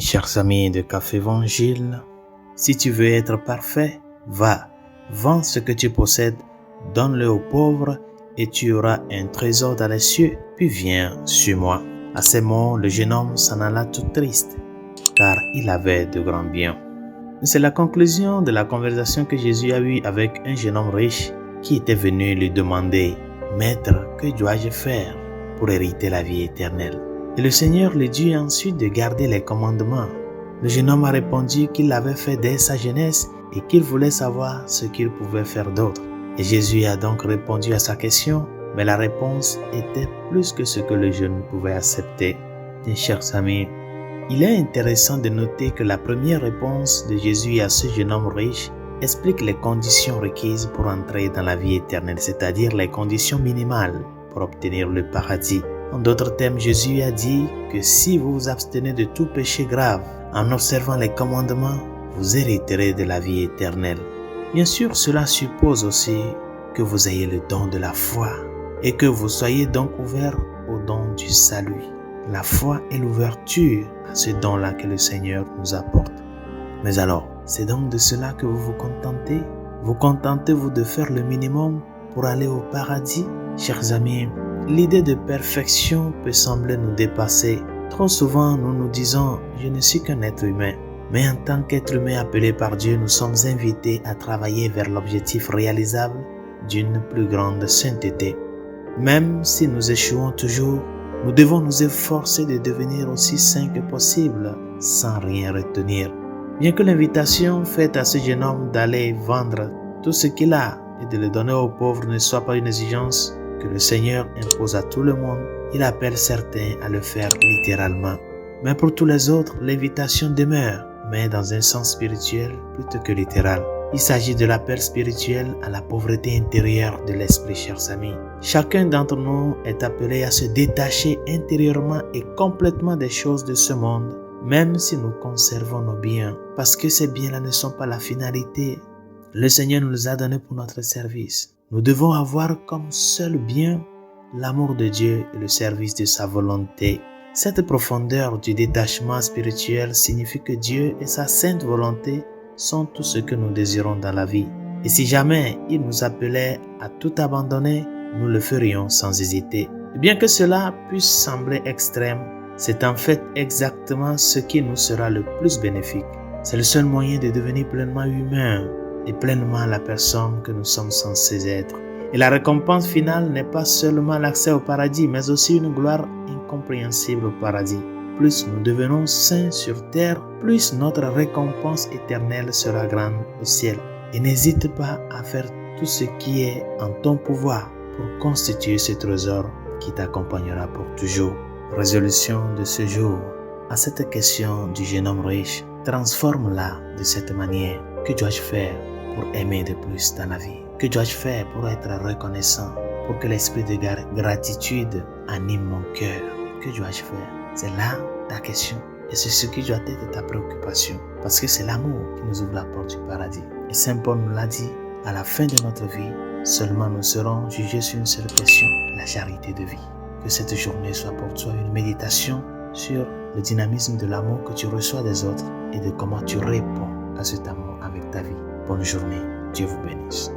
Mes chers amis de Café Évangile, si tu veux être parfait, va, vends ce que tu possèdes, donne-le aux pauvres et tu auras un trésor dans les cieux, puis viens sur moi. À ces mots, le jeune homme s'en alla tout triste, car il avait de grands biens. C'est la conclusion de la conversation que Jésus a eue avec un jeune homme riche qui était venu lui demander « Maître, que dois-je faire pour hériter la vie éternelle ?» Et le Seigneur lui dit ensuite de garder les commandements. Le jeune homme a répondu qu'il l'avait fait dès sa jeunesse et qu'il voulait savoir ce qu'il pouvait faire d'autre. Et Jésus a donc répondu à sa question, mais la réponse était plus que ce que le jeune pouvait accepter. Mes chers amis, il est intéressant de noter que la première réponse de Jésus à ce jeune homme riche explique les conditions requises pour entrer dans la vie éternelle, c'est-à-dire les conditions minimales pour obtenir le paradis. En d'autres termes, Jésus a dit que si vous vous abstenez de tout péché grave en observant les commandements, vous hériterez de la vie éternelle. Bien sûr, cela suppose aussi que vous ayez le don de la foi et que vous soyez donc ouvert au don du salut. La foi est l'ouverture à ce don-là que le Seigneur nous apporte. Mais alors, c'est donc de cela que vous vous contentez? Vous contentez-vous de faire le minimum pour aller au paradis? Chers amis, l'idée de perfection peut sembler nous dépasser. Trop souvent, nous nous disons « je ne suis qu'un être humain ». Mais en tant qu'être humain appelé par Dieu, nous sommes invités à travailler vers l'objectif réalisable d'une plus grande sainteté. Même si nous échouons toujours, nous devons nous efforcer de devenir aussi saints que possible, sans rien retenir. Bien que l'invitation faite à ce jeune homme d'aller vendre tout ce qu'il a et de le donner aux pauvres ne soit pas une exigence que le Seigneur impose à tout le monde, il appelle certains à le faire littéralement. Mais pour tous les autres, l'invitation demeure, mais dans un sens spirituel plutôt que littéral. Il s'agit de l'appel spirituel à la pauvreté intérieure de l'esprit, chers amis. Chacun d'entre nous est appelé à se détacher intérieurement et complètement des choses de ce monde, même si nous conservons nos biens, parce que ces biens-là ne sont pas la finalité. Le Seigneur nous les a donnés pour notre service. Nous devons avoir comme seul bien l'amour de Dieu et le service de sa volonté. Cette profondeur du détachement spirituel signifie que Dieu et sa sainte volonté sont tout ce que nous désirons dans la vie. Et si jamais il nous appelait à tout abandonner, nous le ferions sans hésiter. Et bien que cela puisse sembler extrême, c'est en fait exactement ce qui nous sera le plus bénéfique. C'est le seul moyen de devenir pleinement humain et pleinement la personne que nous sommes censés être. Et la récompense finale n'est pas seulement l'accès au paradis, mais aussi une gloire incompréhensible au paradis. Plus nous devenons saints sur terre, plus notre récompense éternelle sera grande au ciel. Et n'hésite pas à faire tout ce qui est en ton pouvoir pour constituer ce trésor qui t'accompagnera pour toujours. Résolution de ce jour. À cette question du jeune homme riche, transforme-la de cette manière. Que dois-je faire pour aimer de plus dans la vie? Que dois-je faire pour être reconnaissant? Pour que l'esprit de gratitude anime mon cœur? Que dois-je faire? C'est là ta question. Et c'est ce qui doit être ta préoccupation. Parce que c'est l'amour qui nous ouvre la porte du paradis. Et Saint Paul nous l'a dit, à la fin de notre vie, seulement nous serons jugés sur une seule question, la charité de vie. Que cette journée soit pour toi une méditation sur le dynamisme de l'amour que tu reçois des autres et de comment tu réponds à cet amour avec ta vie. Bonne journée, Dieu vous bénisse.